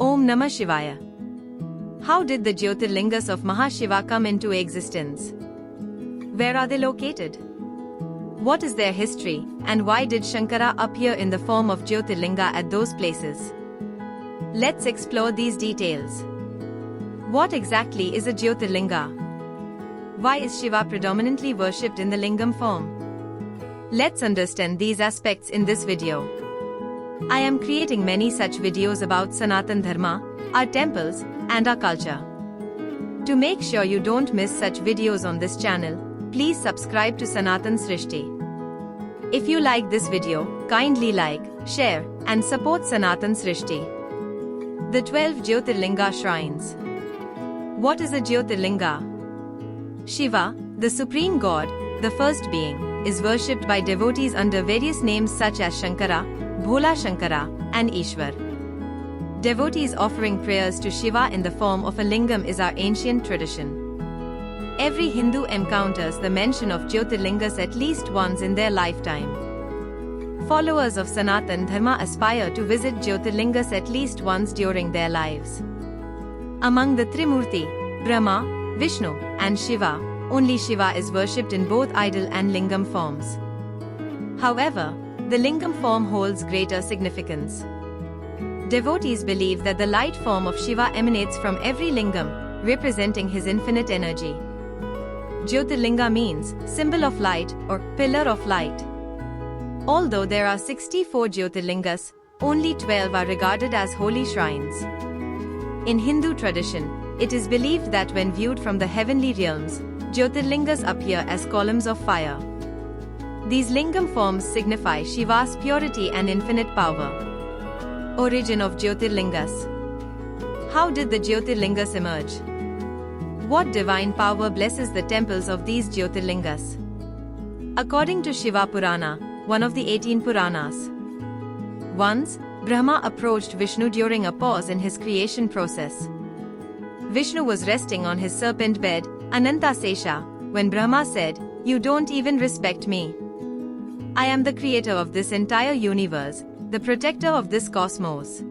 Om Namah Shivaya. How did the Jyotirlingas of Mahashiva come into existence? Where are they located? What is their history, and why did Shankara appear in the form of Jyotirlinga at those places? Let's explore these details. What exactly is a Jyotirlinga? Why is Shiva predominantly worshipped in the lingam form? Let's understand these aspects in this video. I am creating many such videos about Sanatana Dharma, our temples, and our culture. To make sure you don't miss such videos on this channel, please subscribe to Sanatana Srushti. If you like this video, kindly like, share, and support Sanatana Srushti. The 12 Jyotirlinga Shrines. What is a Jyotirlinga? Shiva, the Supreme God, the first being, is worshipped by devotees under various names such as Shankara, Bhola Shankara, and Ishwar. Devotees offering prayers to Shiva in the form of a lingam is our ancient tradition. Every Hindu encounters the mention of Jyotirlingas at least once in their lifetime. Followers of Sanatana Dharma aspire to visit Jyotirlingas at least once during their lives. Among the Trimurti, Brahma, Vishnu, and Shiva, only Shiva is worshipped in both idol and lingam forms. However, the lingam form holds greater significance. Devotees believe that the light form of Shiva emanates from every lingam, representing his infinite energy. Jyotirlinga means symbol of light or pillar of light. Although there are 64 Jyotirlingas, only 12 are regarded as holy shrines. In Hindu tradition, it is believed that when viewed from the heavenly realms, Jyotirlingas appear as columns of fire. These lingam forms signify Shiva's purity and infinite power. Origin of Jyotirlingas. How did the Jyotirlingas emerge? What divine power blesses the temples of these Jyotirlingas? According to Shiva Purana, one of the 18 Puranas, once, Brahma approached Vishnu during a pause in his creation process. Vishnu was resting on his serpent bed, Anantasesha, when Brahma said, "You don't even respect me. I am the creator of this entire universe, the protector of this cosmos.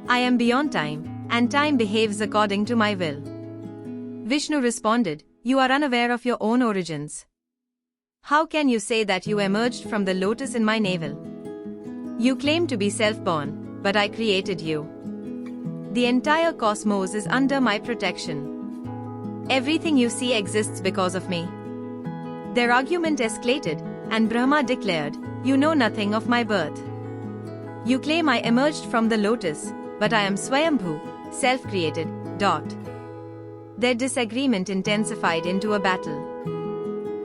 I am beyond time, and time behaves according to my will." Vishnu responded, "You are unaware of your own origins. How can you say that you emerged from the lotus in my navel? You claim to be self-born, but I created you. The entire cosmos is under my protection. Everything you see exists because of me." Their argument escalated, and Brahma declared, "You know nothing of my birth. You claim I emerged from the lotus, but I am Swayambhu, self-created. Their disagreement intensified into a battle.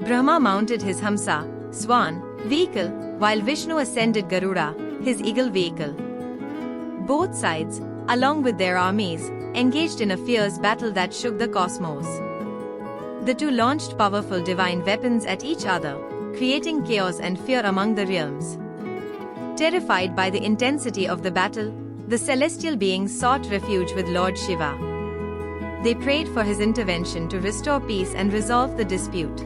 Brahma mounted his Hamsa, swan, vehicle, while Vishnu ascended Garuda, his eagle vehicle. Both sides, along with their armies, engaged in a fierce battle that shook the cosmos. The two launched powerful divine weapons at each other, creating chaos and fear among the realms. Terrified by the intensity of the battle, the celestial beings sought refuge with Lord Shiva. They prayed for his intervention to restore peace and resolve the dispute.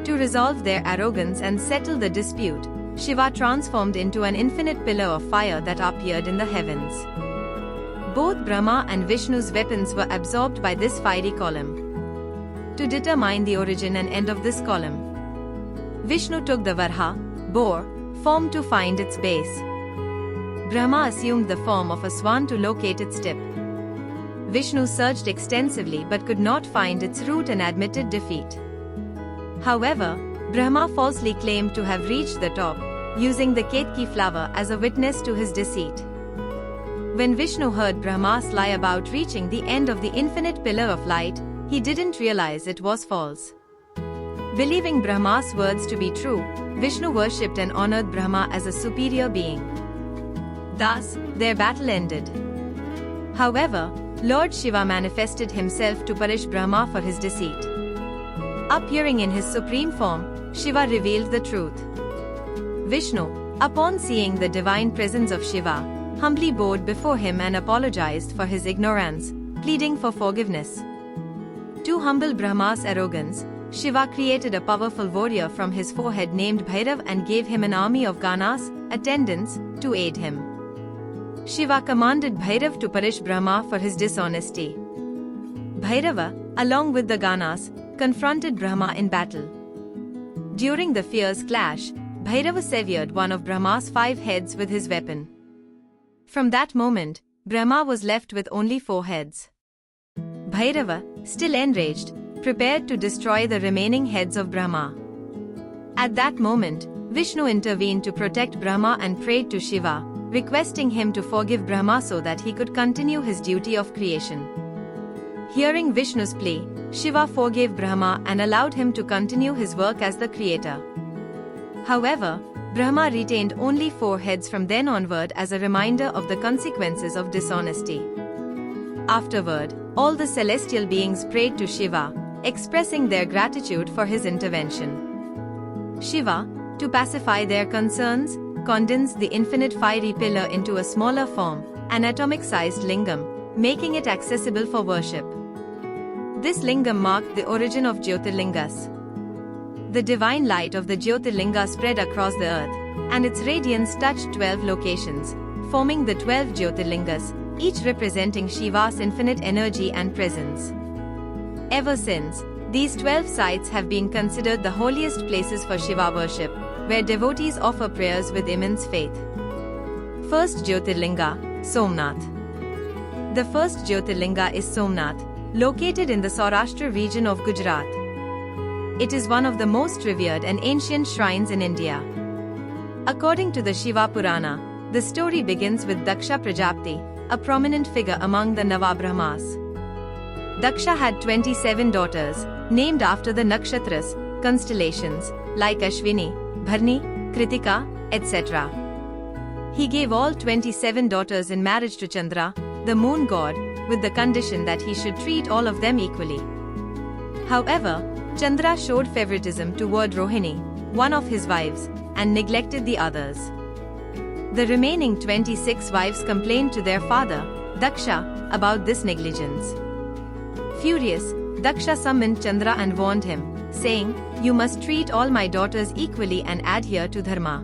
To resolve their arrogance and settle the dispute, Shiva transformed into an infinite pillar of fire that appeared in the heavens. Both Brahma and Vishnu's weapons were absorbed by this fiery column. To determine the origin and end of this column, Vishnu took the Varha, boar, form to find its base. Brahma assumed the form of a swan to locate its tip. Vishnu searched extensively but could not find its root and admitted defeat. However, Brahma falsely claimed to have reached the top, using the ketki flower as a witness to his deceit. When Vishnu heard Brahma's lie about reaching the end of the infinite pillar of light, he didn't realize it was false. Believing Brahma's words to be true, Vishnu worshipped and honored Brahma as a superior being. Thus, their battle ended. However, Lord Shiva manifested himself to punish Brahma for his deceit. Appearing in his supreme form, Shiva revealed the truth. Vishnu, upon seeing the divine presence of Shiva, humbly bowed before him and apologized for his ignorance, pleading for forgiveness. To humble Brahma's arrogance, Shiva created a powerful warrior from his forehead named Bhairav and gave him an army of Ganas, attendants, to aid him. Shiva commanded Bhairav to punish Brahma for his dishonesty. Bhairava, along with the Ganas, confronted Brahma in battle. During the fierce clash, Bhairava severed one of Brahma's 5 heads with his weapon. From that moment, Brahma was left with only 4 heads. Bhairava, still enraged, prepared to destroy the remaining heads of Brahma. At that moment, Vishnu intervened to protect Brahma and prayed to Shiva, requesting him to forgive Brahma so that he could continue his duty of creation. Hearing Vishnu's plea, Shiva forgave Brahma and allowed him to continue his work as the creator. However, Brahma retained only 4 heads from then onward as a reminder of the consequences of dishonesty. Afterward, all the celestial beings prayed to Shiva, expressing their gratitude for his intervention. Shiva, to pacify their concerns, condensed the infinite fiery pillar into a smaller form, an atomic-sized lingam, making it accessible for worship. This lingam marked the origin of Jyotirlingas. The divine light of the Jyotirlinga spread across the earth, and its radiance touched 12 locations, forming the 12 Jyotirlingas, each representing Shiva's infinite energy and presence. Ever since, these 12 sites have been considered the holiest places for Shiva worship, where devotees offer prayers with immense faith. First Jyotirlinga, Somnath. The first Jyotirlinga is Somnath, located in the Saurashtra region of Gujarat. It is one of the most revered and ancient shrines in India. According to the Shiva Purana, the story begins with Daksha Prajapati, a prominent figure among the Navabrahmas. Daksha had 27 daughters, named after the nakshatras, constellations, like Ashwini, Bharni, Kritika, etc. He gave all 27 daughters in marriage to Chandra, the moon god, with the condition that he should treat all of them equally. However, Chandra showed favoritism toward Rohini, one of his wives, and neglected the others. The remaining 26 wives complained to their father, Daksha, about this negligence. Furious, Daksha summoned Chandra and warned him, saying, "You must treat all my daughters equally and adhere to dharma."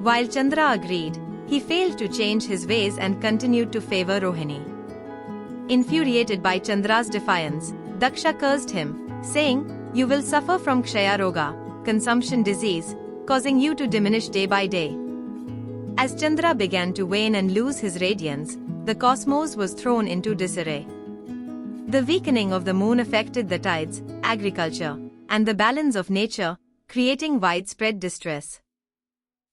While Chandra agreed, he failed to change his ways and continued to favor Rohini. Infuriated by Chandra's defiance, Daksha cursed him, saying, "You will suffer from Kshaya Roga, consumption disease, causing you to diminish day by day." As Chandra began to wane and lose his radiance, the cosmos was thrown into disarray. The weakening of the moon affected the tides, agriculture, and the balance of nature, creating widespread distress.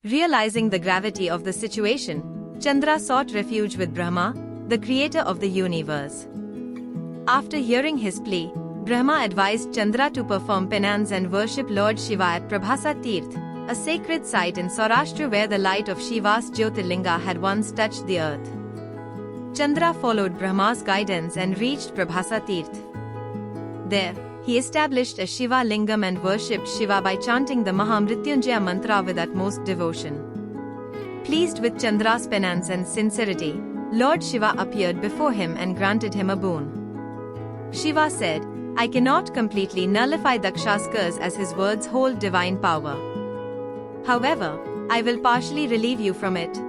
Realizing the gravity of the situation, Chandra sought refuge with Brahma, the creator of the universe. After hearing his plea, Brahma advised Chandra to perform penance and worship Lord Shiva at Prabhasa Tirth, a sacred site in Saurashtra where the light of Shiva's Jyotirlinga had once touched the earth. Chandra followed Brahma's guidance and reached Prabhasa Tirth. There, he established a Shiva lingam and worshipped Shiva by chanting the Mahamrityunjaya mantra with utmost devotion. Pleased with Chandra's penance and sincerity, Lord Shiva appeared before him and granted him a boon. Shiva said, "I cannot completely nullify Daksha's curse as his words hold divine power. However, I will partially relieve you from it.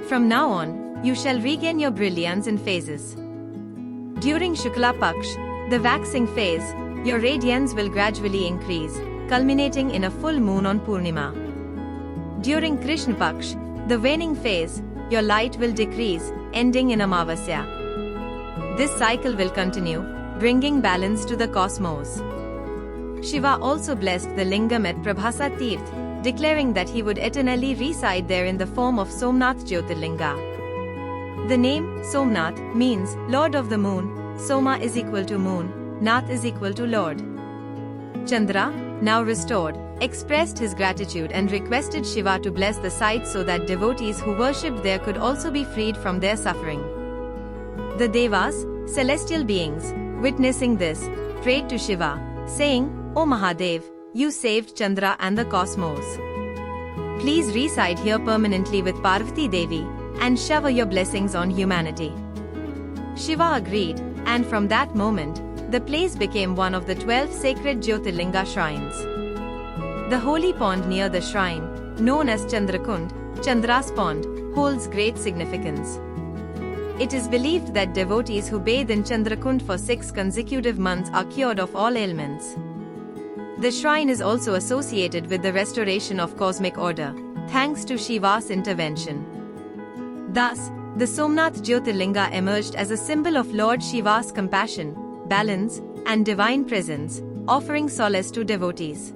From now on, you shall regain your brilliance in phases. During Shukla Paksh, the waxing phase, your radiance will gradually increase, culminating in a full moon on Purnima. During Krishna Paksh, the waning phase, your light will decrease, ending in Amavasya. This cycle will continue, bringing balance to the cosmos." Shiva also blessed the lingam at Prabhasa Tirth, declaring that he would eternally reside there in the form of Somnath Jyotirlinga. The name Somnath means Lord of the Moon. Soma is equal to moon, Nath is equal to Lord. Chandra, now restored, expressed his gratitude and requested Shiva to bless the site so that devotees who worshipped there could also be freed from their suffering. The Devas, celestial beings, witnessing this, prayed to Shiva, saying, "O Mahadev, you saved Chandra and the cosmos. Please reside here permanently with Parvati Devi, and shower your blessings on humanity." Shiva agreed, and from that moment, the place became one of the 12 sacred Jyotirlinga shrines. The holy pond near the shrine, known as Chandrakund, Chandra's pond, holds great significance. It is believed that devotees who bathe in Chandrakund for 6 consecutive months are cured of all ailments. The shrine is also associated with the restoration of cosmic order, thanks to Shiva's intervention. Thus, the Somnath Jyotirlinga emerged as a symbol of Lord Shiva's compassion, balance, and divine presence, offering solace to devotees.